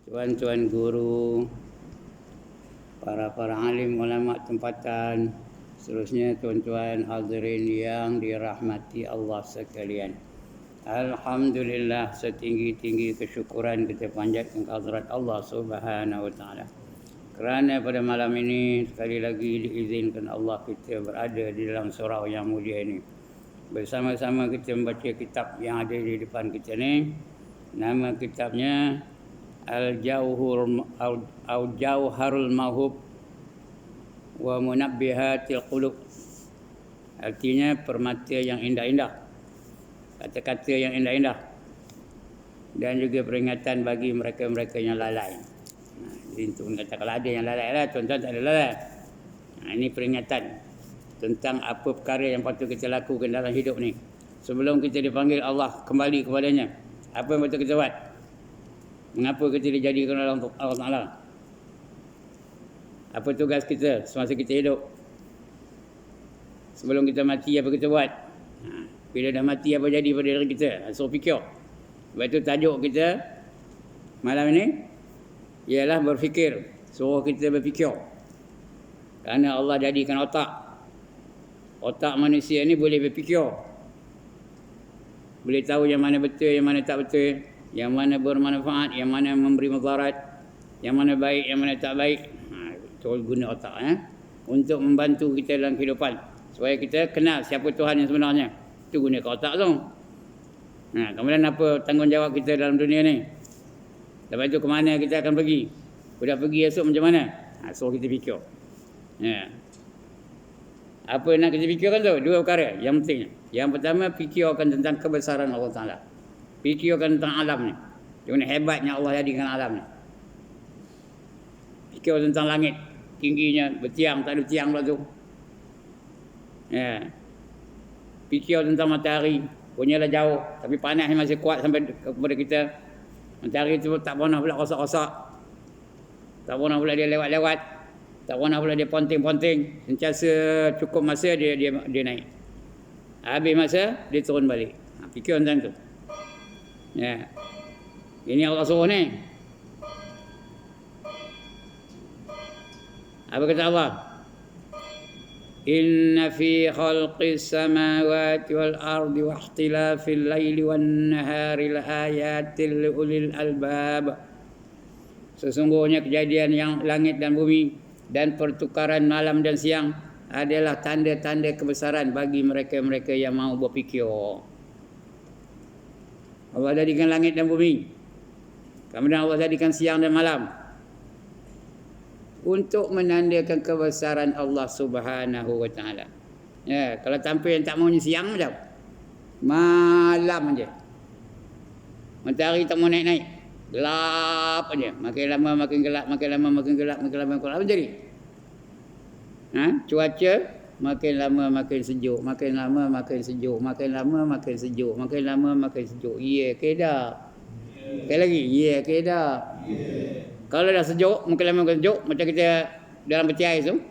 tuan-tuan guru, para alim ulama tempatan, seterusnya tuan-tuan hadirin yang dirahmati Allah sekalian. Alhamdulillah, setinggi-tinggi kesyukuran kita panjatkan kehadrat Allah Subhanahu wa taala. Kerana pada malam ini sekali lagi diizinkan Allah kita berada di dalam surau yang mulia ini. Bersama-sama kita membaca kitab yang ada di depan kita ni. Nama kitabnya Al-Jauharul Mawhub wa Munabbihatil Qulub. Artinya permata yang indah-indah, kata-kata yang indah-indah, dan juga peringatan bagi mereka-mereka yang lalai. Jadi untuk kata kalau ada yang lalai lah, tuan-tuan tak ada lalai. Ini peringatan tentang apa perkara yang patut kita lakukan dalam hidup ni sebelum kita dipanggil Allah kembali kepadanya. Apa yang patut kita buat? Mengapa kita dijadikan oleh Allah Ta'ala? Apa tugas kita semasa kita hidup? Sebelum kita mati, apa kita buat? Bila dah mati, apa jadi pada diri kita? So fikir. Sebab itu tajuk kita malam ini ialah berfikir. Suruh kita berfikir. Kerana Allah jadikan otak. Otak manusia ni boleh berfikir. Boleh tahu yang mana betul, yang mana tak betul, yang mana bermanfaat, yang mana memberi mudarat, yang mana baik, yang mana tak baik. Itu guna otak untuk membantu kita dalam kehidupan, supaya kita kenal siapa Tuhan yang sebenarnya. Itu guna otak tu. Kemudian apa tanggungjawab kita dalam dunia ni? Lepas itu ke mana kita akan pergi? Sudah pergi esok macam mana? So kita fikir. Apa nak kita fikirkan tu? Dua perkara yang penting. Yang pertama, fikirkan tentang kebesaran Allah Ta'ala. Fikirkan tentang alam ni. Bagaimana hebatnya Allah jadikan alam ni. Fikir tentang langit. Tingginya, bertiang, tak ada tiang pula tu. Fikir tentang matahari. Punyalah jauh, tapi panas masih kuat sampai kepada kita. Matahari tu tak pernah pula rosak-rosak. Tak pernah pula dia lewat-lewat. Tak pernah pula dia ponting-ponting. Sentiasa cukup masa dia naik. Habis masa dia turun balik. Fikir tentang tu. Ini Allah suruh ni. Apa kata Allah? Inna fi khalqis samawati wal ardi wa ikhtilafil laili wan nahari laayatil liulil albab. Sesungguhnya kejadian yang langit dan bumi dan pertukaran malam dan siang adalah tanda-tanda kebesaran bagi mereka-mereka yang mahu berfikir. Allah jadikan langit dan bumi. Kemudian Allah jadikan siang dan malam untuk menandakan kebesaran Allah Subhanahu wa taala. Kalau tanpa yang tak maunya siang macam malam aja. Matahari tak mau naik-naik. Gelap aja. Makin lama makin gelap, makin lama makin gelap, makin lama makin gelap. Apa jadi? Cuaca makin lama makin sejuk, makin lama makin sejuk, makin lama makin sejuk, makin lama makin sejuk. Ke dah? Sekali lagi. Ke dah? Kalau dah sejuk, makin lama makin sejuk, macam kita dalam peti ais tu.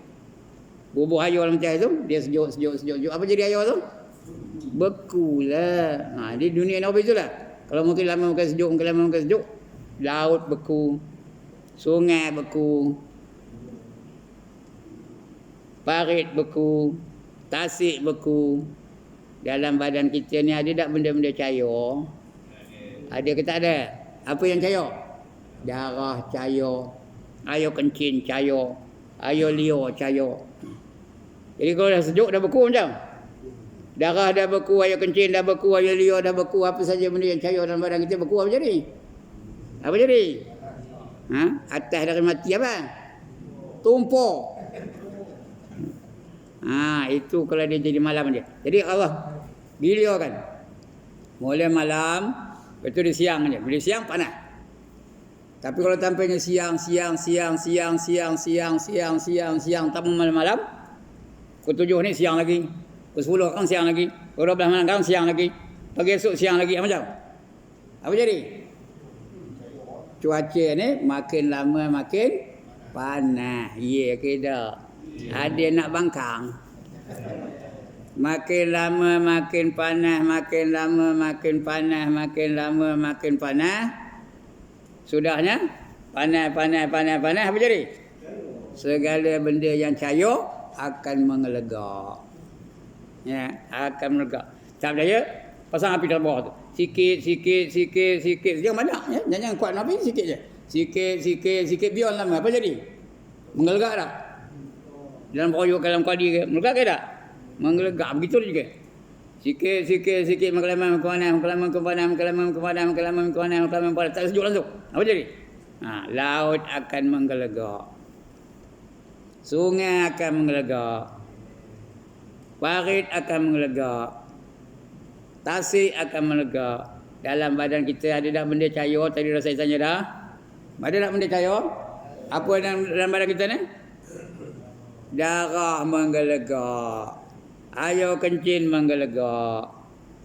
Bubuh air dalam peti ais tu, dia sejuk. Apa jadi air tu? Bekulah. Di dunia ni apa itulah. Kalau makin lama makin sejuk, makin lama makin sejuk, laut beku, sungai beku, parit beku, tasik beku. Dalam badan kita ni ada tak benda-benda cair? Ada ke tak ada? Apa yang cair? Darah cair, air kencing cair, air liur cair. Jadi kalau dah sejuk dah beku macam? Darah dah beku, air kencing dah beku, air liur dah beku, apa saja benda yang cair dalam badan kita beku, apa jadi? Apa jadi? Atas dari mati apa? Tumpuk. Itu kalau dia jadi malam dia. Jadi Allah biliorkan. Mulai malam, lepas tu dia siang aja. Bila siang panas. Tapi kalau tampilnya siang, tak malam-malam. Pukul 7 ni siang lagi. Pukul 10 kan siang lagi. Pukul 12 malam kan siang lagi. Pagi esok siang lagi. Macam? Apa jadi? Cuaca ni makin lama makin panas. Ke dah? Ada nak bangkang. Makin lama makin panas, makin lama makin panas, makin lama makin panas. Sudahnya panas, apa jadi? Segala benda yang cair akan mengelegak. Ya, akan mengelegak. Tak percaya? Pasang api dalam bawah tu. Sikit. Jangan banyak ya. Jangan kuat api sikit je. Sikit biar lama. Apa jadi? Mengelegak tak? Dalam periuk dalam kadi ke? Mengelegak ke tak? Mengelegak. Begitu juga. Sikit mengkelaman ke panas. Tak sejuk langsung. Apa jadi? Laut akan menggelegak. Sungai akan menggelegak. Parit akan menggelegak. Tasik akan menggelegak. Dalam badan kita ada tak benda cair? Tadi dah saya tanya dah. Ada tak benda cair? Apa dalam badan kita ni? Darah menggelegak. Air kencing menggelegak.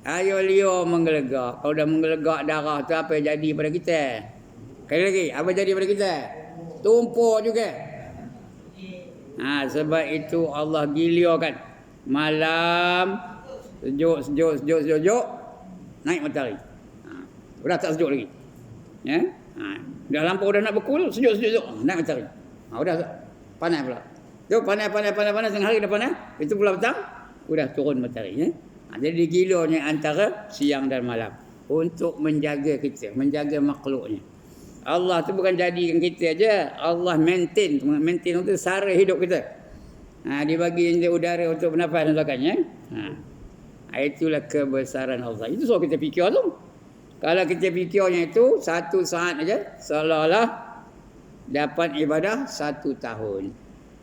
Air liur menggelegak. Kalau dah menggelegak darah tu apa yang jadi pada kita? Sekali lagi, apa jadi pada kita? Tumpuk juga. Sebab itu Allah giliorkan. Malam sejuk naik matahari. Dah tak sejuk lagi. Ya? Dah lampau dah nak berkul, sejuk naik matahari. Dah panas pula. Tu panas tengah hari dah panas. Itu pula petang sudah turun matahari ya. Jadi gilornya antara siang dan malam untuk menjaga kita, menjaga makhluknya. Allah tu bukan jadikan kita aja, Allah maintain untuk sara hidup kita. Dia bagi udara untuk bernafas dan sebagainya. Itulah kebesaran Allah. Itu so kita fikir tu. Kalau kita fikirnya itu satu saat aja, seolah-olah dapat ibadah 1 tahun.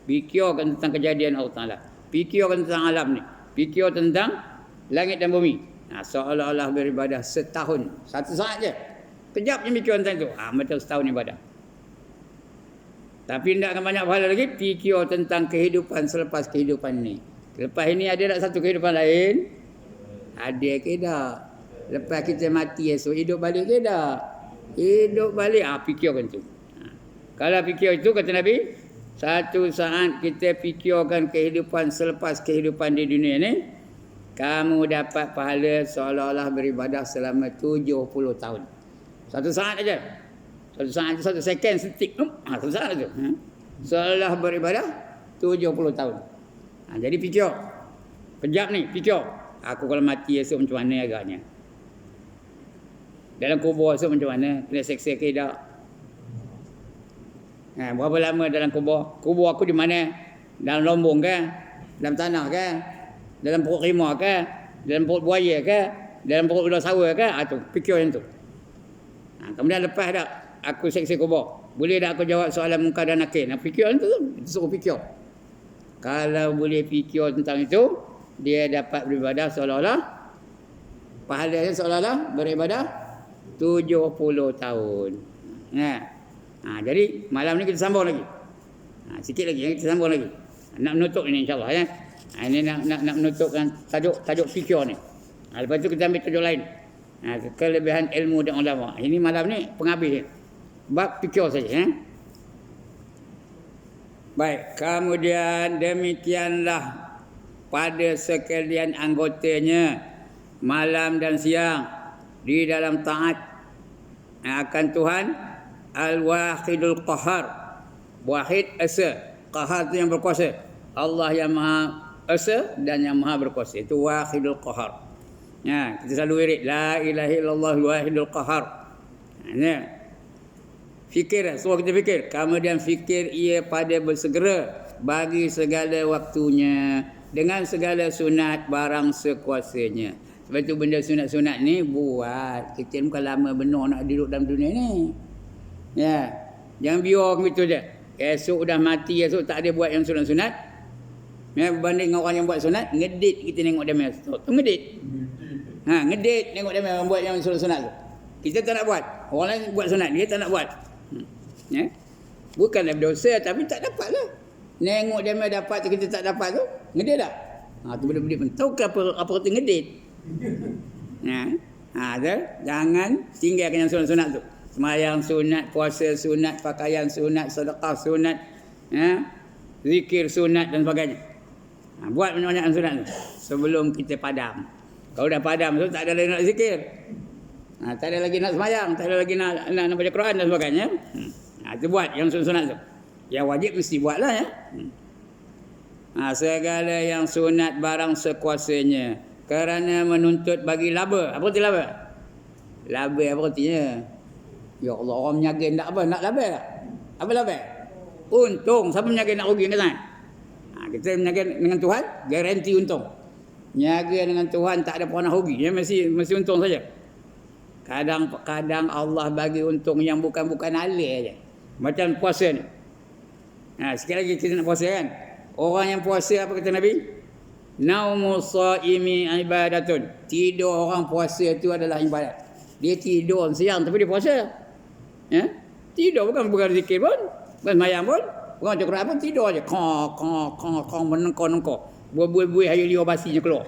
Fikirkan tentang kejadian Allah Ta'ala. Fikirkan tentang alam ni. Fikir tentang langit dan bumi. Seolah-olah beribadah setahun. 1 saat je. Kejap je fikir tentang itu. Macam setahun ibadah. Tapi tidak akan banyak pahala lagi. Fikir tentang kehidupan selepas kehidupan ni. Lepas ini ada tak satu kehidupan lain? Ada ke tak? Lepas kita mati esok, hidup balik ke tak? Hidup balik. Fikirkan tu. Kalau fikir itu, kata Nabi, satu saat kita fikirkan kehidupan selepas kehidupan di dunia ni, kamu dapat pahala seolah-olah beribadah selama 70 tahun. Satu saat aja. Satu second setik. Satu saat aja. Seolah beribadah 70 tahun. Jadi fikir. Kejap ni, fikir. Aku kalau mati esok macam mana agaknya? Dalam kubur esok macam mana? Kena seksa ke tak? Berapa lama dalam kubur? Kubur aku di mana? Dalam lombong ke? Dalam tanah ke? Dalam perut rimau ke? Dalam perut buaya ke? Dalam perut ular sawa ke? Tu, fikir yang tu. Kemudian lepas tak aku seksa kubur, boleh tak aku jawab soalan Munkar dan Nakir? Fikir yang tu, suruh fikir. Kalau boleh fikir tentang itu, dia dapat beribadah seolah-olah pahalanya seolah-olah beribadah 70 tahun. Jadi malam ni kita sambung lagi. Sikit lagi kita sambung lagi. Nak menutup ini insya-Allah ya. Ini nak menutupkan tajuk fikir ni. Lepas tu kita ambil tajuk lain. Kelebihan ilmu dan ulama. Ini malam ni penghabis. Bab fikir saja ya. Baik, kemudian demikianlah pada sekalian anggotanya malam dan siang di dalam taat akan Tuhan Al-Wahidul Qahar. Wahid esa, Qahar itu yang berkuasa. Allah yang Maha Esa dan yang Maha berkuasa. Itu Wahidul Qahar. Kita selalu wirid la ilaha illallah Wahidul Qahar. Fikir, semua kita fikir. Kemudian fikir ia pada bersegera bagi segala waktunya dengan segala sunat barang sekuasanya. Sebab itu benda sunat-sunat ni buat. Kita bukan lama benar nak duduk dalam dunia ni. Jangan biar begitu je. Esok dah mati, esok tak ada buat yang sunat-sunat. Berbanding dengan orang yang buat sunat, ngedit kita tengok dia main. Tu ngedit. Ngedit tengok dia main buat yang sunat-sunat tu. Kita tak nak buat. Orang lain buat sunat, dia tak nak buat. Bukanlah berdosa tapi tak dapat lah. Nengok dia main dapat kita tak dapat tu, ngedit tak? Tu benda-benda pun. Tahu ke apa kata ngedit? Jangan tinggalkan yang sunat-sunat tu. Semayang sunat, puasa sunat, pakaian sunat, sedekah sunat, zikir sunat dan sebagainya. Buat banyak-banyak yang sunat tu sebelum kita padam. Kalau dah padam tu tak ada lagi nak zikir. Tak ada lagi nak semayang, tak ada lagi nak baca Quran dan sebagainya. Itu buat yang sunat tu. Yang wajib mesti buatlah ya. Segala yang sunat barang sekuasanya kerana menuntut bagi laba. Apa arti laba? Laba apa artinya? Ya Allah, orang menyaga nak apa? Nak laba tak? Apa laba? Untung. Siapa menyaga nak rugi kan? Kita menyaga dengan Tuhan, garanti untung. Menyaga dengan Tuhan tak ada pernah rugi. Dia mesti untung saja. Kadang-kadang Allah bagi untung yang bukan-bukan alih aja. Macam puasa ni. Sekali lagi kita nak puasa kan? Orang yang puasa apa kata Nabi? Naumu shaimi ibadatun. Tidur orang puasa itu adalah ibadat. Dia tidur siang tapi dia puasa. Ya? Tidur bukan zikir pun, bukan sembahyang pun, bukan baca Quran pun, tidur aja. Kong menengkor-nengkor. Buih-buih air liur basinya keluar.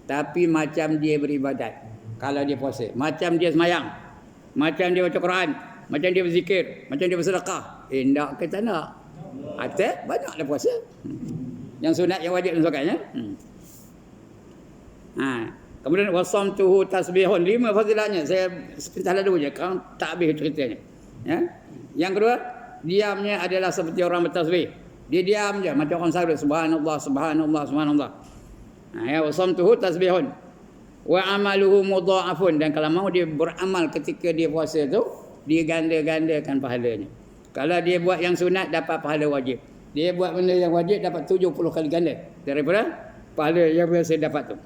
Tapi macam dia beribadat kalau dia puasa. Macam dia sembahyang. Macam dia baca Quran, macam dia berzikir, macam dia bersedekah. Tak ke tak nak? Atas banyaklah puasa. Yang sunat, yang wajib dan sebagainya. Kemudian wasamtuhu tasbihun. 5 fazilatnya. Saya sepintas dulu je. Kan tak habis ceritanya. Ya? Yang kedua, diamnya adalah seperti orang bertasbih. Dia diam je macam orang sahur. Subhanallah, subhanallah, subhanallah. Ya, wasamtuhu tasbihun. Wa amaluhu mudha'afun. Dan kalau mau dia beramal ketika dia puasa tu, dia ganda-gandakan pahalanya. Kalau dia buat yang sunat, dapat pahala wajib. Dia buat benda yang wajib, dapat 70 kali ganda daripada pahala yang biasa dapat tu.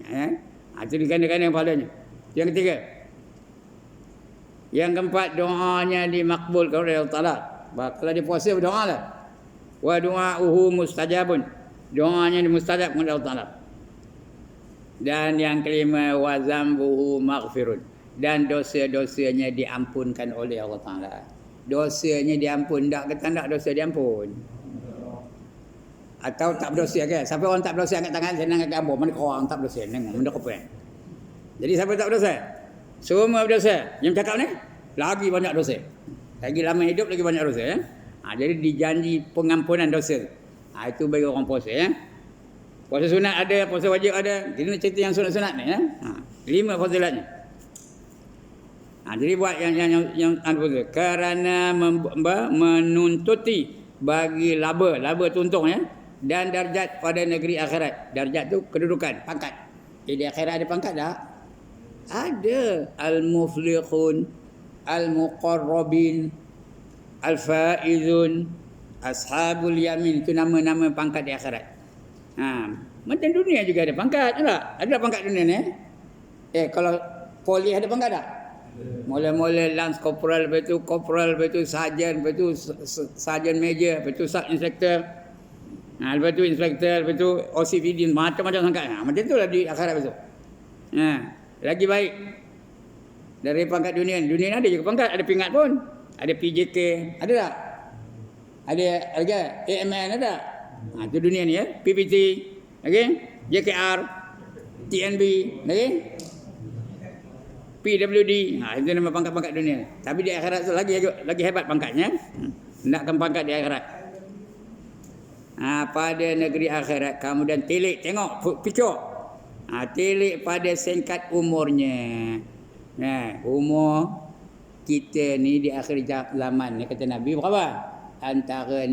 Ya? Itu diganda-ganda pahalanya. Yang ketiga. Yang keempat, doanya dimakbulkan oleh Allah Ta'ala. Kalau dia puasa, berdoa lah. Wa du'a'uhu mustajabun. Doanya mustajab oleh Allah Ta'ala. Dan yang kelima, wa zambuhu maghfirun. Dan dosa-dosanya diampunkan oleh Allah Ta'ala. Dosanya diampun. Tak kata tak dosa diampun. Atau tak berdosa ke? Siapa orang tak berdosa angkat tangan, saya nak gambar. Mana orang tak berdosa? Tengok, benda apa kan? Jadi siapa tak berdosa? Semua berdosa. Yang cakap ni, lagi banyak dosa. Lagi lama hidup, lagi banyak dosa. Ya? Jadi dijanji pengampunan dosa. Itu bagi orang puasa. Ya? Puasa sunat ada, puasa wajib ada. Jadi nak cerita yang sunat-sunat ni. Ya? 5 fazilatnya. Jadi buat yang kerana menuntuti bagi laba tu untung ya, dan darjat pada negeri akhirat. Darjat tu kedudukan, pangkat. Di akhirat ada pangkat tak? Ada. Al-muflihun, al-muqarrabin, al-faizun, ashabul yamin. Itu nama-nama pangkat di akhirat. Macam dunia juga ada pangkat tak? Ada pangkat dunia ni. Kalau polis ada pangkat tak? Mula-mula lance corporal, lepas tu corporal, lepas tu sarjan, lepas tu sarjan major, lepas tu sub inspector, lepas tu inspector, lepas tu OCPD, macam-macam pangkat. Macam tu lah di akhirat besok. Lagi baik dari pangkat dunia. Dunia ni ada juga pangkat, ada pingat pun. Ada PJK, ada tak? Ada AMN ada. Itu dunia ni ya. PPT, okay? JKR, TNB, okay? PWD. Itu nama pangkat-pangkat dunia. Tapi di akhirat tu lagi hebat pangkatnya. Hendakkan pangkat di akhirat. Pada negeri akhirat kamu dan telik, tengok picture. Telik pada singkat umurnya. Umur kita ni di akhir zaman ni kata Nabi berapa? Antara 60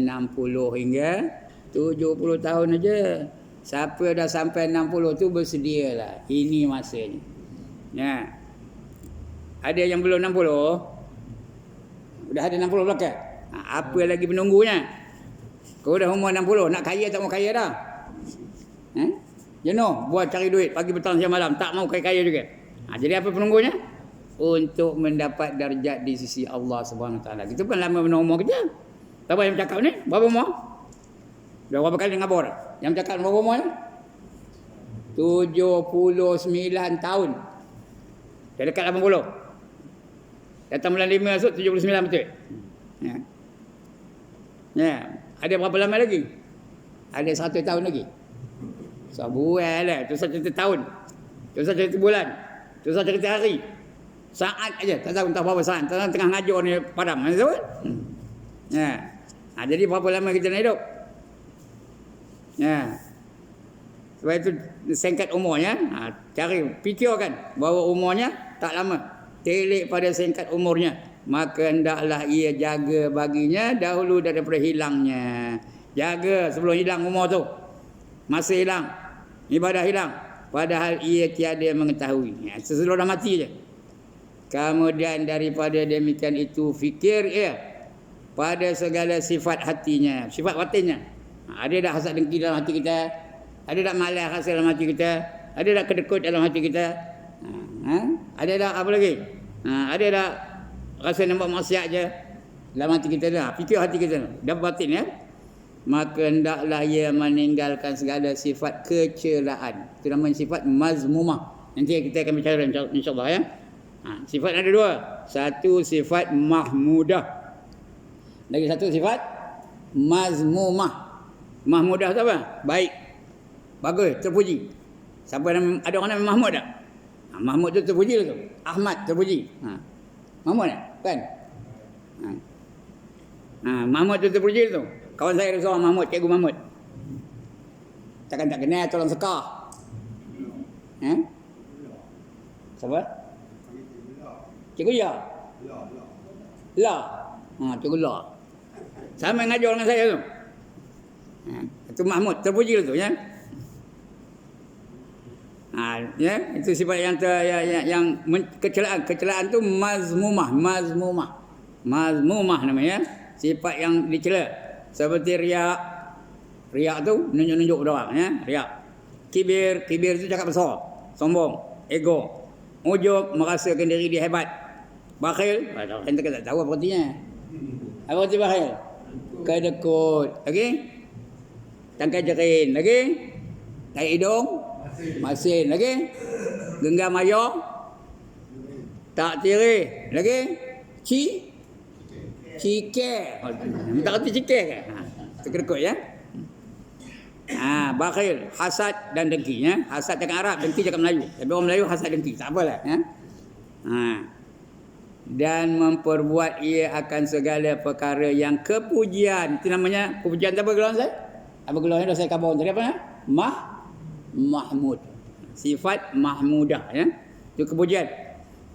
hingga 70 tahun aja. Siapa dah sampai 60 tu bersedialah. Ini masanya. Ada yang belum 60, dah ada 60 belakang. Apa lagi penunggunya? Kau dah umur 60, nak kaya tak mau kaya dah. Jenuh buat cari duit pagi petang siang malam, tak mau kaya juga. Jadi apa penunggunya? Untuk mendapat darjat di sisi Allah Subhanahu Wa Taala. Kita pun lama benda umur kita. Tahu yang cakap ni? Berapa umur? Dah berapa kali ngabur? Yang cakap berapa umur ni? 79 tahun. Dah dekat 80. Datang bulan 5 esok 79 betul. Ada berapa lama lagi? Ada 1 tahun lagi. Sebulan lah. Tu saja cerita tahun. Tu saja cerita bulan. Tu saja cerita hari. Saat aja. Tak tahu entah berapa saat. Tengah ngajar ni padam. Tahu kan? Jadi berapa lama kita nak hidup? Sebab itu singkat umurnya. Cari fikirkan bahawa umurnya tak lama. Telik pada singkat umurnya. maka hendaklah ia jaga baginya dahulu daripada hilangnya. Jaga sebelum hilang umur tu. Masa hilang, ibadah hilang, padahal ia tiada mengetahui. Sesudah dah mati je. Kemudian daripada demikian itu fikir ia pada segala sifat hatinya, sifat batinnya. Ada tak hasad dengki dalam hati kita? Ada tak malas rasa dalam hati kita? Ada tak kedekut dalam hati kita? Ada tak apa lagi? Ada tak rasa nampak maksiat je dalam hati kita dah? Fikir hati kita dah batin ya. Maka hendaklah ia meninggalkan segala sifat kecelaan. Itu namanya sifat mazmumah. Nanti kita akan bicara insya-Allah ya. Sifat ada dua. Satu sifat mahmudah. Lagi satu sifat mazmumah. Mahmudah tu apa? Baik. Bagus, terpuji. Siapa ada orang nama Mahmud tak? Mahmud tu terpuji lah tu. Ahmad terpuji. Mahmud kan? Mahmud tu terpuji tu. Kawan saya ada seorang Mahmud, Cikgu Mahmud. Takkan tak kenal tolong sekar. Siapa? Cikgu Ya. La. Cikgu La. Sama yang ngajar dengan saya tu. Itu Mahmud, terpuji tu ya. Ya, itu sifat yang kecelaan tu mazmumah namanya, sifat yang dicela. Seperti riak tu nunjuk-nunjuk orang ya, riak. Kibir tu cakap besar, sombong, ego. Ujub, merasakan diri dia hebat. Bakhil, kita tak tahu apa artinya. Apa arti bakhil? Kedekut, okey? Tangkai jerin, lagi? Tai hidung, masin, lagi? Genggam ayah, tak tiri, lagi? Cike. Tak kerti cike ke? Terkekut ya. Bakhil, hasad dan dengki ya. Hasad cakap Arab, dengki cakap Melayu. Tapi orang Melayu hasad dengki, tak apalah ya. Dan memperbuat ia akan segala perkara yang kepujian. Itu namanya kepujian apa gelar saya? Apa gelarnya dah saya khabar tadi apa ya? Mahmud. Sifat mahmudah ya. Itu kepujian.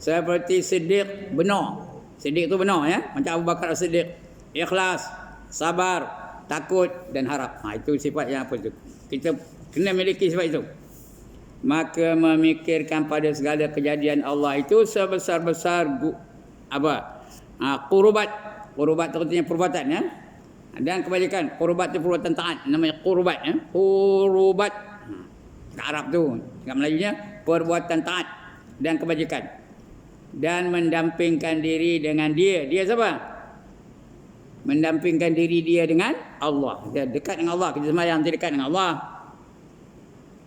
Seperti Siddiq benar. Siddiq tu benar ya. Macam Abu Bakar As-Siddiq. Ikhlas, sabar, takut dan harap. Itu sifat yang apa itu? Kita kena miliki sifat itu. Maka memikirkan pada segala kejadian Allah itu sebesar-besar qurubat. Qurubat itu artinya perbuatan ya. Dan kebajikan. Qurubat itu perbuatan taat. Namanya qurubat ya. Qurubat. Kat Arab tu. Kat Melayunya perbuatan taat dan kebajikan. Dan mendampingkan diri dengan dia. Dia siapa? Mendampingkan diri dia dengan Allah. Dia dekat dengan Allah. Kita sembahyang nanti dekat dengan Allah.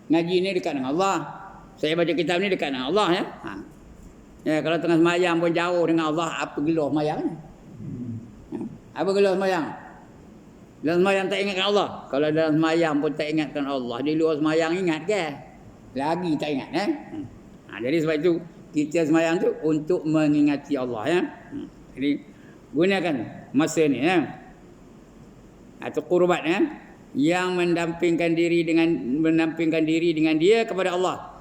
Ngaji ni dekat dengan Allah. Saya baca kitab ni dekat dengan Allah ya. Ya, kalau tengah sembahyang pun jauh dengan Allah, apa gelar sembahyang ni? Apa gelar sembahyang? Dalam sembahyang tak ingatkan Allah. Kalau dalam sembahyang pun tak ingatkan Allah, di luar sembahyang ingat ke? Lagi tak ingat jadi sebab itu kita sembahyang tu untuk mengingati Allah ya. Jadi gunakan masa ni ya. Atau qurbat ya, yang mendampingkan diri dengan dia kepada Allah.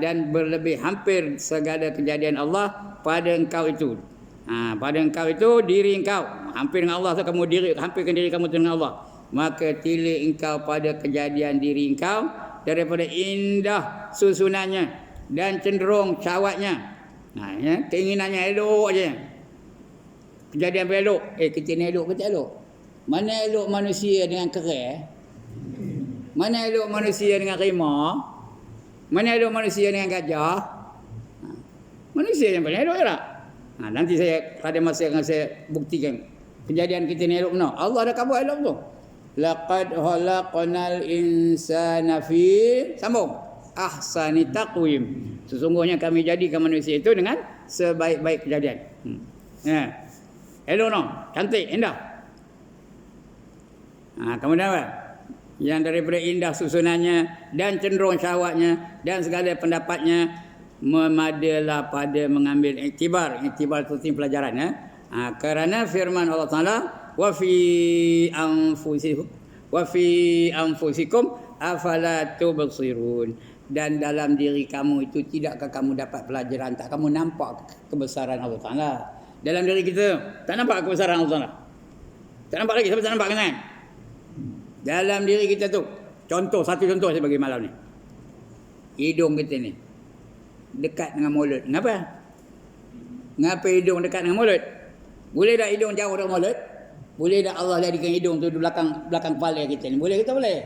Dan berlebih hampir segala kejadian Allah pada engkau itu. Pada engkau itu diri engkau hampir dengan Allah, kamu hampirkan diri kamu dengan Allah. Maka tilik engkau pada kejadian diri engkau daripada indah susunannya dan cenderung cawatnya. Ya, keinginannya elok aja. Kejadian elok. Kita ni elok ke tak elok? Mana elok manusia dengan kera? Mana elok manusia dengan rimau? Mana elok manusia dengan gajah? Manusia yang paling elok tak? Nanti saya pada masa yang saya buktikan kejadian kita ni elok benar. Allah dah khabar elok tu. Laqad khalaqnal insana fi sambung ahsani taqwim. Sesungguhnya kami jadikan manusia itu dengan sebaik-baik kejadian. Elok no, cantik, indah. Kemudian apa? Yang daripada indah susunannya dan cenderung syahwatnya dan segala pendapatnya memadalah pada mengambil iktibar itu pelajaran ya. Kerana firman Allah Taala wa fi anfusikum afala tubsirun, dan dalam diri kamu itu tidakkah kamu dapat pelajaran, tak kamu nampak kebesaran Allah Taala. dalam diri kita. Tak nampak kebesaran Allah Ta'ala. Tak nampak lagi, sampai tak nampak kan? Dalam diri kita tu. Satu contoh saya bagi malam ni. Hidung kita ni dekat dengan mulut. Ngapa hidung dekat dengan mulut? Boleh tak hidung jauh dari mulut? Boleh tak Allah jadikan hidung tu di belakang kepala kita ni? Boleh ke tak boleh?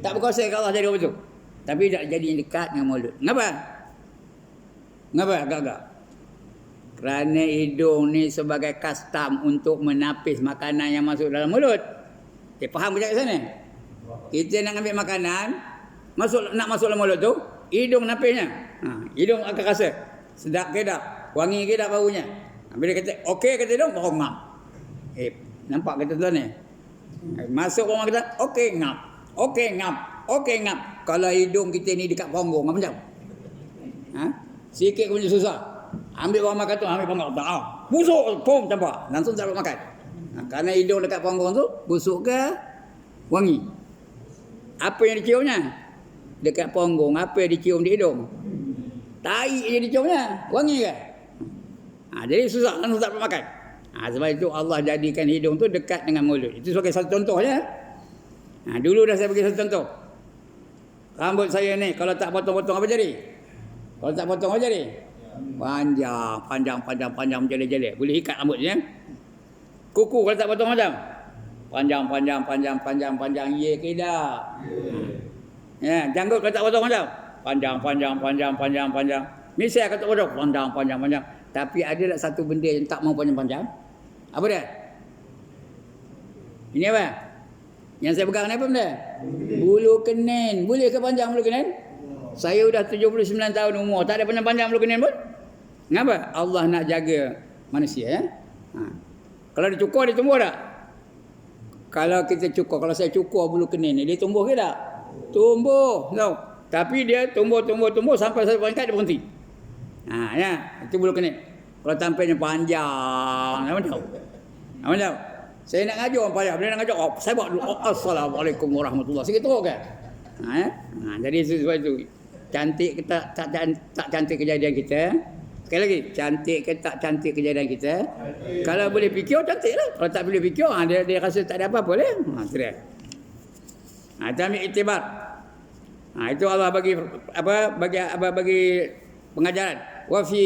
Tak berkuasa ke Allah jadi begitu. Tapi tak jadi dekat dengan mulut. Ngapa agak-agak? Kerana hidung ni sebagai custom untuk menapis makanan yang masuk dalam mulut. Faham ke sana? Kita nak ambil makanan, nak masuk dalam mulut tu, hidung napisnya. Hidung akan rasa sedap ke tak? Wangi ke tak baunya? Bila kata okey kata hidung, baru ngap. Nampak kata tuan ni? Masuk rumah kita, okey ngap. Okey ngap. Kalau hidung kita ni dekat punggung, macam? Sikit pun susah. Ambil orang makan tu, ambil punggung. Busuk, pom campak. Langsung tak dapat makan. Kerana hidung dekat punggung tu, busuk ke wangi? Apa yang diciumnya? Dekat punggung, apa yang dicium di hidung? Tai je diciumnya. Wangi ke? Jadi susah, langsung tak dapat makan. Sebab itu Allah jadikan hidung tu dekat dengan mulut. Itu sebagai satu contoh ya. Dulu dah saya bagi satu contoh. Rambut saya ni kalau tak potong-potong apa jadi? Kalau tak potong apa jadi? Panjang jelek-jelek. Boleh ikat rambutnya. Kuku kalau tak potong macam? Panjang. Ya ke tak? Ya, janggut kalau tak potong macam? Panjang. Misal kalau tak potong panjang. Tapi ada tak satu benda yang tak mau panjang-panjang? Apa dia? Ini apa? Yang saya pegang ni apa benda? Bulu kenin. Boleh ke panjang bulu kenin? Saya dah 79 tahun umur. Tak ada panjang-panjang bulu kenin pun. Kenapa? Allah nak jaga manusia ya. Kalau dia cukur, dia tumbuh tak? Kalau kita cukur, kalau saya cukur bulu kenin ni, dia tumbuh ke tak? Tumbuh. Tahu? Tapi dia tumbuh sampai satu peringkat dia berhenti. Ya, itu bulu kenin. Kalau tampilnya panjang, apa tahu? Apa tahu? Saya nak ngajar orang payah, bila nak ngajar, saya buat dulu. Assalamualaikum warahmatullahi wabarakatuh. Sikit teruk kan? Jadi sebab itu cantik ke tak cantik kejadian kita? Sekali lagi, cantik ke tak cantik kejadian kita? Kalau boleh fikir, cantik lah. Kalau tak boleh fikir, dia rasa tak ada apa-apa boleh. Itu ambil iktibar. Itu Allah bagi pengajaran. Wa fi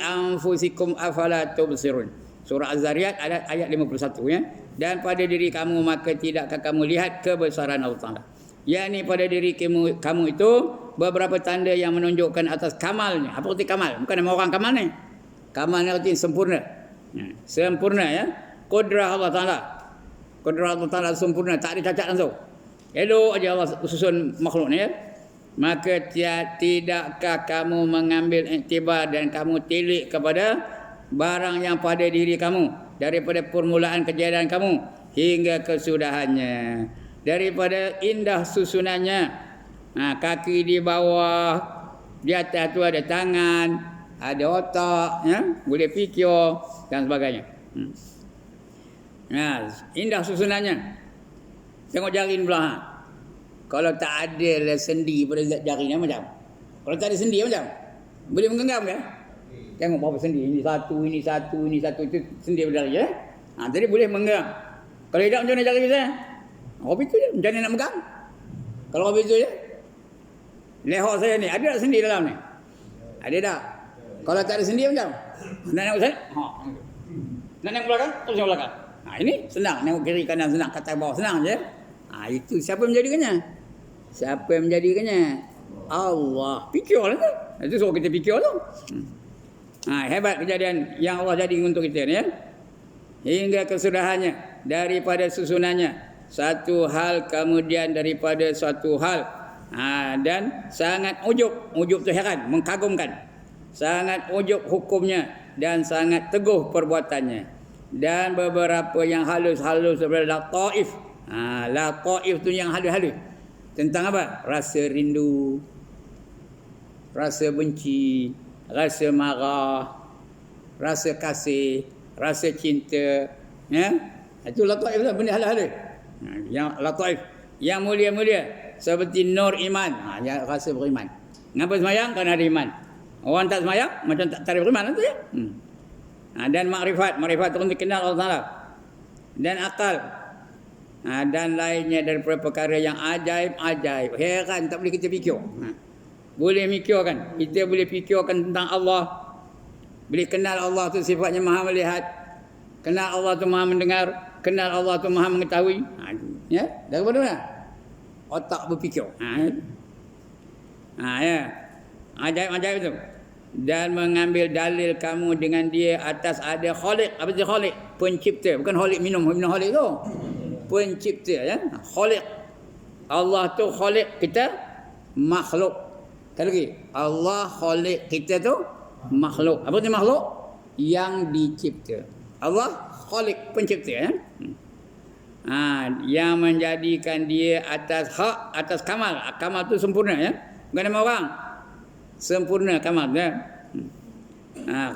anfusikum afala tubsirun. Surah Az-Zariyat ayat 51 ya. Dan pada diri kamu maka tidakkah kamu lihat kebesaran Allah Taala. Yakni pada diri kamu itu beberapa tanda yang menunjukkan atas kamalnya. Apa arti kamal? Bukan nama orang kamal ni. Kamal ni arti sempurna. Sempurna ya. Kudrah Allah Taala. Kudrah Allah Taala sempurna, tak ada cacat langsung. Elok aja Allah susun makhluk ni ya. Maka tidakkah kamu mengambil iktibar dan kamu tilik kepada barang yang pada diri kamu daripada permulaan kejadian kamu hingga kesudahannya, daripada indah susunannya. Kaki di bawah, di atas tu ada tangan, ada otak ya, boleh fikir dan sebagainya. Indah susunannya. Tengok jari ni belah. Kalau tak ada sendi pada jari ni macam? Kalau tak ada sendi macam? Boleh menggenggam ke? Tengok berapa sendi. Ini satu. Itu sendi pada jari je. Jadi boleh menggenggam. Kalau tidak macam mana jari kita? Hobi tu je. Macam mana nak megang? Kalau hobi tu je. Leher saya ni. Ada tak sendi dalam ni? Ada tak? Kalau tak ada sendi macam? Nak nak sana? Nak nak belakang? Terus belakang. Ini senang. Nengok kiri kanan senang. Kata bawah senang je. Itu siapa yang menjadikannya? Siapa yang menjadikannya? Allah. Fikirlah tu. Itu suruh kita fikir tu. Hebat kejadian yang Allah jadikan untuk kita ni ya. Hingga kesudahannya, daripada susunannya, satu hal kemudian daripada suatu hal. Dan sangat ujub tu heran, mengagumkan. Sangat ujub hukumnya dan sangat teguh perbuatannya. Dan beberapa yang halus-halus daripada lataif. Lataif tu yang halus-halus. Tentang apa? Rasa rindu, rasa benci, rasa marah, rasa kasih, rasa cinta, ya. Itu lataif lah, benda halus-halus. Yang lataif, yang mulia-mulia seperti nur iman. Yang rasa beriman. Kenapa semayang? Kerana ada iman. Orang tak semayang macam tak ada beriman tu ya. Dan makrifat tu untuk kenal Allah Taala. Dan akal. Dan lainnya daripada perkara yang ajaib-ajaib. Heran tak boleh kita fikir. Boleh fikirkan. Kita boleh fikirkan tentang Allah. Boleh kenal Allah tu sifatnya maha melihat. Kenal Allah tu maha mendengar. Kenal Allah tu maha mengetahui. Ya, daripada mana? Otak berfikir. Ya. Ajaib-ajaib tu. Dan mengambil dalil kamu dengan dia atas ada khaliq. Apa itu khaliq? Pencipta. Bukan khaliq minum khaliq tu. Pencipta, ya. Khaliq. Allah tu khaliq, kita makhluk. Sekali lagi. Allah khaliq, kita tu makhluk. Apa itu makhluk? Yang dicipta. Allah khaliq, pencipta, ya. Yang menjadikan dia atas hak, atas kamal. Kamal tu sempurna, ya. Bukan nama orang. Sempurna kamal, ya.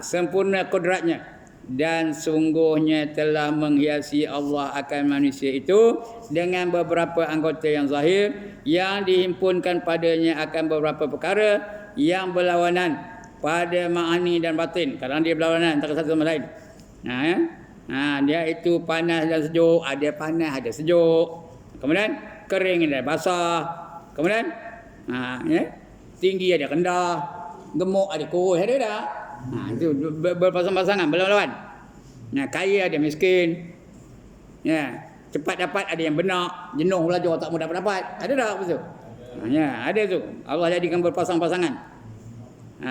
Sempurna kodratnya. Dan sungguhnya telah menghiasi Allah akan manusia itu dengan beberapa anggota yang zahir yang dihimpunkan padanya akan beberapa perkara yang berlawanan pada ma'ani dan batin. Kadang dia berlawanan antara satu sama lain. Dia itu panas dan sejuk, ada panas ada sejuk. Kemudian kering dan basah. Kemudian tinggi ada rendah, gemuk ada kurus, ada tak? Itu berpasang-pasangan, berlawan-lawan. Kaya ada miskin. Cepat dapat ada yang benak, jenuh belajar tak mudah dapat. Ada tak betul? Ada tu. Allah jadikan berpasang-pasangan.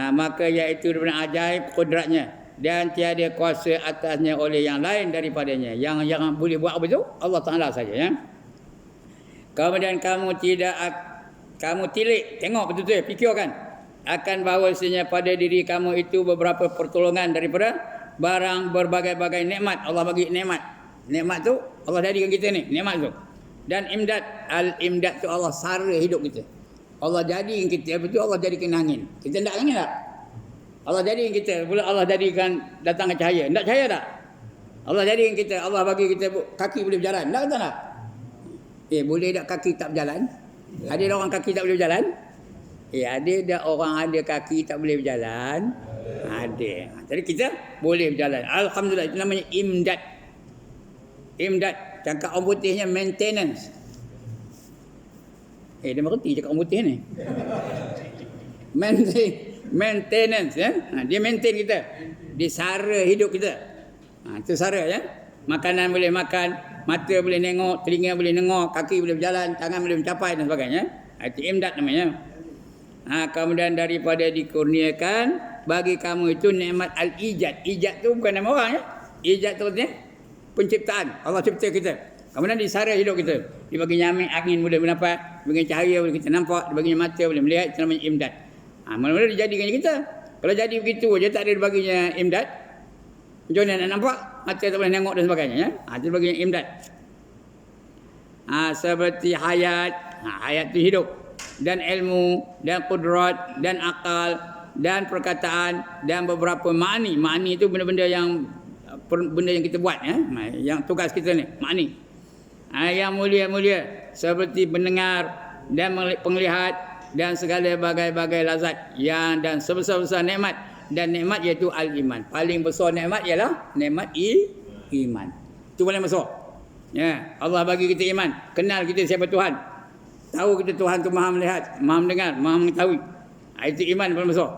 Maka iaitu daripada ajaib kodratnya dan tiada kuasa atasnya oleh yang lain daripadanya. Yang boleh buat apa tu? Allah Taala saja, ya. Kemudian kamu tilik, tengok betul-betul, fikirkan akan bahawasanya pada diri kamu itu beberapa pertolongan daripada barang berbagai-bagai nikmat. Allah bagi nikmat. Nikmat tu Allah jadikan kita ni, nikmat tu. Dan imdad, al-imdad tu Allah sara hidup kita. Allah jadikan kita, betul Allah jadikan angin. Kita nak angin tak? Allah jadikan kita, pula Allah jadikan datang cahaya. Tak cahaya tak? Allah jadikan kita, Allah bagi kita kaki boleh berjalan. Tak kata tak? Boleh tak kaki tak berjalan? Ada orang kaki tak boleh berjalan? Ada dah orang ada kaki tak boleh berjalan? Ada. Jadi kita boleh berjalan. Alhamdulillah, itu namanya imdad. Imdad. Cakap orang putihnya maintenance. Dia mengerti cakap orang putih ni. Maintenance, ya. Dia maintain kita. Dia sara hidup kita. Itu sara, ya. Makanan boleh makan, mata boleh tengok, telinga boleh dengar, kaki boleh berjalan, tangan boleh mencapai dan sebagainya. Itu imdad namanya. Kemudian daripada dikurniakan bagi kamu itu nikmat al-ijad. Ijad tu bukan nama orang, ya. Ijad tu artinya penciptaan. Allah cipta kita. Kemudian disara hidup kita. Dibagi nyamin angin boleh bernafas, dibagi cahaya boleh kita nampak, dibagi mata boleh melihat, itu namanya imdad. Mula-mula dijadikan kita. Kalau jadi begitu je tak ada dibaginya imdad. Macam mana nak nampak? Mata tak boleh tengok dan sebagainya, ya. Itu dibaginya imdad. Seperti hayat. Hayat itu hidup. Dan ilmu, dan kudrat, dan akal, dan perkataan, dan beberapa ma'ani. Ma'ani itu benda-benda yang kita buat, ya. Yang tugas kita ni, ma'ani. Yang mulia-mulia seperti mendengar dan penglihat dan segala bagai-bagai lazat yang dan sebesar-besar nikmat. Dan nikmat iaitu al-iman. Paling besar nikmat ialah nikmat iman. Itu paling besar. Ya, Allah bagi kita iman, kenal kita siapa Tuhan. Tahu kita Tuhan tu maha melihat, maha mendengar, maha mengetahui. Itu iman paling besar.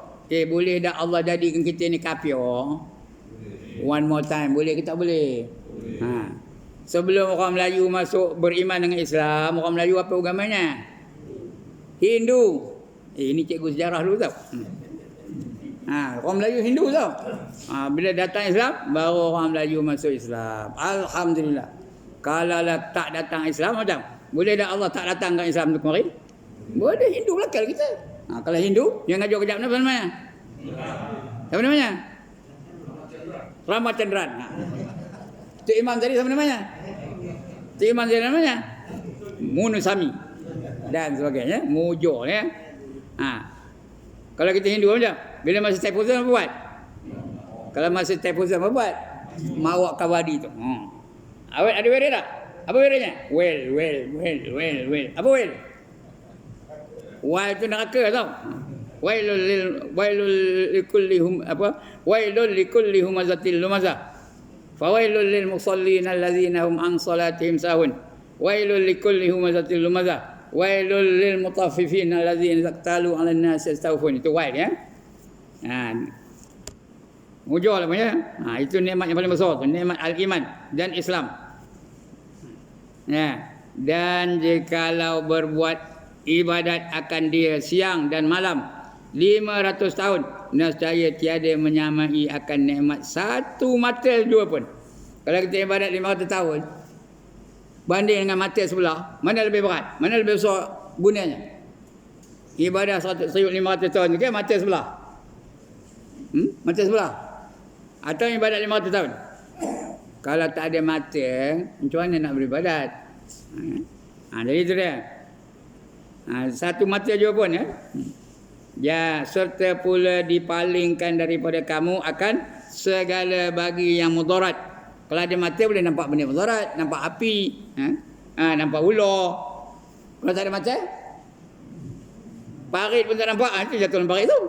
Boleh tak Allah jadikan kita ni kafir? One more time, boleh ke tak boleh? Sebelum orang Melayu masuk beriman dengan Islam, orang Melayu apa agamanya? Hindu. Ini cikgu sejarah dulu tau. Orang Melayu Hindu tau. Bila datang Islam, baru orang Melayu masuk Islam. Alhamdulillah. Kalau tak datang Islam macam, boleh tak Allah tak datangkan Islam tu kemarin? Boleh, Hindu belakang kita. Kalau Hindu, yang ngajar kejap apa namanya? Apa namanya? Ramachandran. Tu imam tadi siapa namanya? Tu imam tadi namanya? Munusami. Dan sebagainya. Mujur, ya. Kalau kita Hindu macam, bila masa Taipusan apa buat? Kalau masa Taipusan apa buat? Mawak kawadi tu. Awet ada wera tak? Apa weranya? Well. Apa well? Well itu neraka tau. wailul likulli humazatil lumazah. Fawailul lil musallin alladzina hum an salatihim sahun. Wailul likulli humazatil lumazah. Wailul lil mutaffifin alladzina taqtalu 'alan nas yastawfun. Itu wail ya. Mujur lah punya. Itu nikmat yang paling besar tu, nikmat al-iman dan Islam. Dan jikalau berbuat ibadat akan dia siang dan malam 500 tahun, nescaya tiada menyamai akan nikmat satu mata dua pun. Kalau kita ibadat 500 tahun banding dengan mata sebelah, mana lebih berat? Mana lebih besar gunanya? Ibadah 1,500 tahun ke mata sebelah? Mata sebelah? Atau ibadat 500 tahun? Kalau tak ada mata, macam mana nak beribadat? Jadi itu dia. Satu mata jua pun ya. Ya, serta pula dipalingkan daripada kamu akan segala bagi yang mudarat. Kalau ada mata boleh nampak benda mudarat, nampak api, nampak ular. Kalau tak ada mata, parit pun tak nampak, itu jatuh dalam parit tu.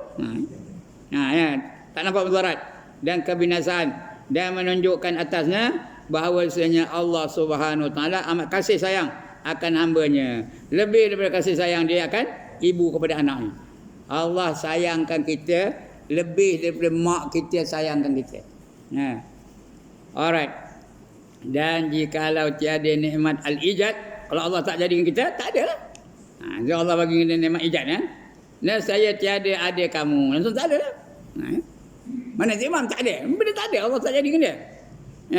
Ya, tak nampak mudarat dan kebinasaan, dan menunjukkan atasnya bahawasanya Allah Subhanahu Wa Taala amat kasih sayang akan hamba-Nya. Lebih daripada kasih sayang dia akan ibu kepada anaknya. Allah sayangkan kita lebih daripada mak kita sayangkan kita. Alright. Dan jikalau tiada nikmat al-ijad, kalau Allah tak jadikan kita, tak ada lah. Jadi Allah bagi kita nikmat ijad ya. Dan saya tiada ada kamu, langsung tak ada lah. Mana imam tak ada, benda tak ada, Allah tak jadikan dia.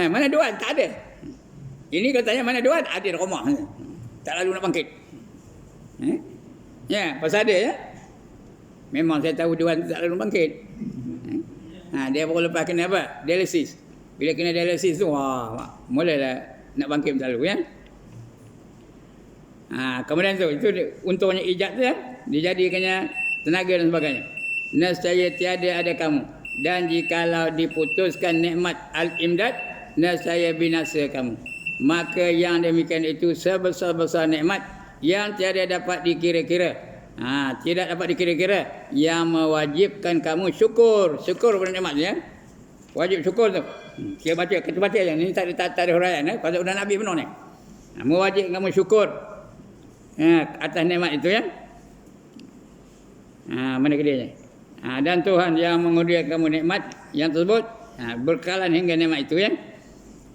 Mana Duan tak ada. Ini katanya mana Duan ada di rumah. Tak lalu nak bangkit. Ya, pasal ada ya. Memang saya tahu Duan tak lalu bangkit. Dia baru lepas kena apa? Dialisis. Bila kena dialisis tu, mulalah nak bangkit selalu ya. Kemudian tu, itu untungnya ijad tu ya. Dijadikannya tenaga dan sebagainya. Nescaya tiada ada kamu. Dan jikalau diputuskan nikmat al-imdad, nescaya binasa kamu. Maka yang demikian itu sebesar-besar nikmat yang tiada dapat dikira-kira. Tidak dapat dikira-kira, yang mewajibkan kamu syukur pada nikmat ya. Wajib syukur tu. Kita baca yang ni tak ada huraian pasal udah Nabi benar ni. Mewajibkan kamu syukur atas nikmat itu ya. Mana kedainya? Dan Tuhan yang mengurniakan kamu nikmat yang tersebut berkalan hingga nikmat itu ya.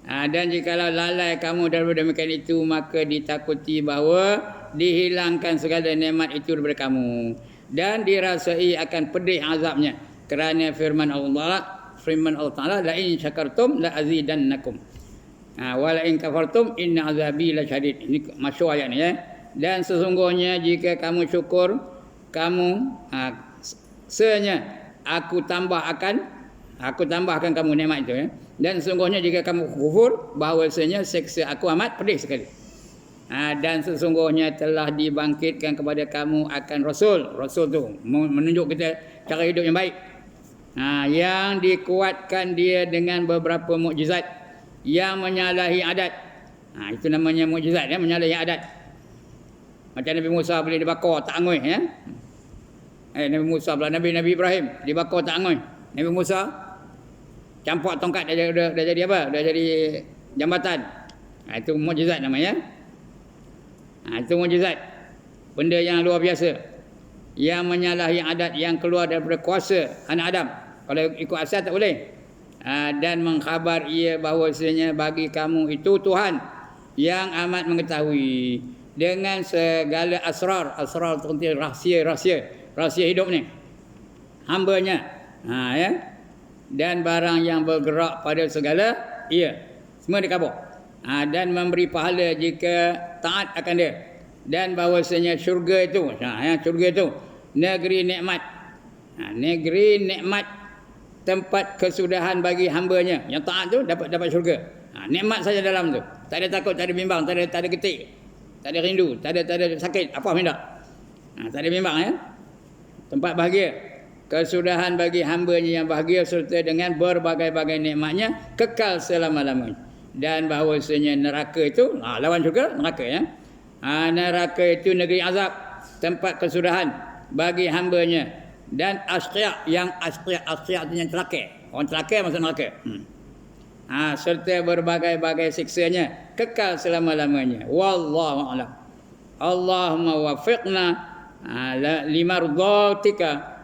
Dan jikalau lalai kamu daripada demikian itu, maka ditakuti bahawa dihilangkan segala nikmat itu daripada kamu dan dirasai akan pedih azabnya, kerana firman Allah Taala, la in syakartum la azidannakum wa la in kafartum inna azabi lasyadid. Ini masyhur ayat ni ya. Dan sesungguhnya jika kamu syukur, kamu aku tambahkan kamu nikmat itu ya. Dan sesungguhnya jika kamu kufur, bahawasanya seksa aku amat pedih sekali. Dan sesungguhnya telah dibangkitkan kepada kamu akan Rasul tu menunjuk kita cara hidup yang baik, yang dikuatkan dia dengan beberapa mukjizat yang menyalahi adat. Itu namanya mukjizat ya, menyalahi adat. Macam Nabi Musa boleh dibakar tak angoi ya. Nabi Musa pula, Nabi Ibrahim dibakar tak angoi. Nabi Musa campak tongkat dah jadi apa? Dah jadi jambatan. Itu mukjizat namanya. Itu mukjizat. Benda yang luar biasa. Yang menyalahi adat, yang keluar daripada kuasa anak Adam. Kalau ikut asal tak boleh. Dan mengkhabar ia bahawasanya bagi kamu itu Tuhan yang amat mengetahui dengan segala asrar itu rahsia hidup ni. Hamba-Nya. Ya. Dan barang yang bergerak pada segala semua dikabur. Dan memberi pahala jika taat akan dia. Dan bahawasanya syurga itu negeri nikmat. Negeri nikmat, tempat kesudahan bagi hamba-Nya. Yang taat tu dapat syurga. Nikmat saja dalam tu. Tak ada takut, tak ada bimbang, tak ada getik, tak ada rindu, tak ada sakit, apa pun tak. Tak ada bimbang ya. Tempat bahagia, kesudahan bagi hamba-Nya yang bahagia serta dengan berbagai-bagai nikmatnya kekal selama-lamanya. Dan bahawasanya neraka itu lawan syurga, neraka ya. Neraka itu negeri azab, tempat kesudahan bagi hamba-Nya dan asqiya, yang asqiya itu yang celaka. Orang celaka maksud neraka. Serta berbagai-bagai siksanya kekal selama-lamanya. Wallahu a'lam. Allahumma waffiqna limardhatika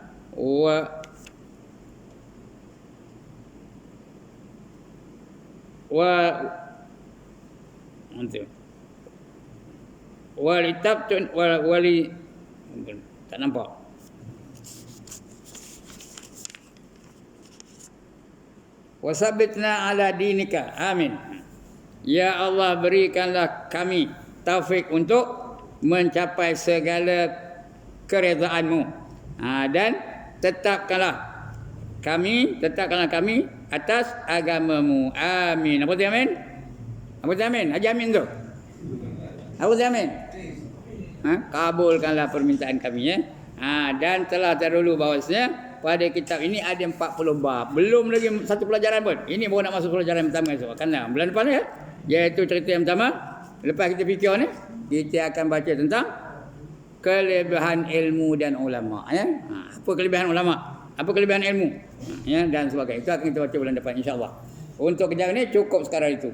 walitabtun wali tak nampak. Wasabitna ala dinika. Amin. Ya Allah, berikanlah kami taufik untuk mencapai segala keredaanmu. Dan tetapkanlah kami atas agamamu. Amin. Apa tu amin? Apa tu amin? Haji amin tu. Apa tu amin? Kabulkanlah permintaan kami ya. Dan telah terdahulu bahawasanya pada kitab ini ada 40 bab. Belum lagi satu pelajaran pun. Ini baru nak masuk pelajaran pertama esok. Karena bulan depan ya. Iaitu cerita yang pertama. Lepas kita fikir ni, kita akan baca tentang kelebihan ilmu dan ulama ya. Apa kelebihan ulama? Apa kelebihan ilmu? Ya, dan sebagainya. Itu akan kita baca bulan depan insya-Allah. Untuk kejap ni cukup sekarang itu.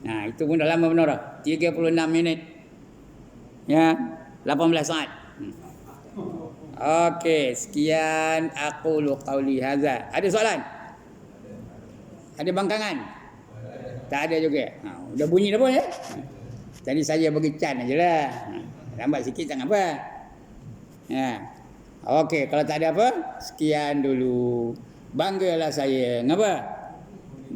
Itu pun dah lama benar dah. 36 minit. Ya, 18 saat. Okey, sekian aqulu qauli hadza. Ada soalan? Ada bangkangan? Tak ada juga. Dah bunyi dah pun ya. Tadi saya bagi can ajalah. Lambat sikit tak apa. Ya. Okey, kalau tak ada apa, sekian dulu. Banggalah saya. Ngapa?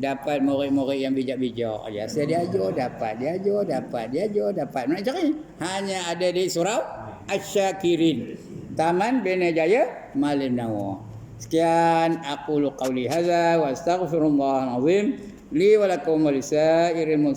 Dapat murid-murid yang bijak-bijak aja. Saya diajar dapat, dapat. Nak cari? Hanya ada di surau Asy-Syakirin. Taman Bina Jaya, Malim Nawa. Sekian aqulu qauli hadza wa astaghfirullahal azim li wa lakum wa lisairil muslimin.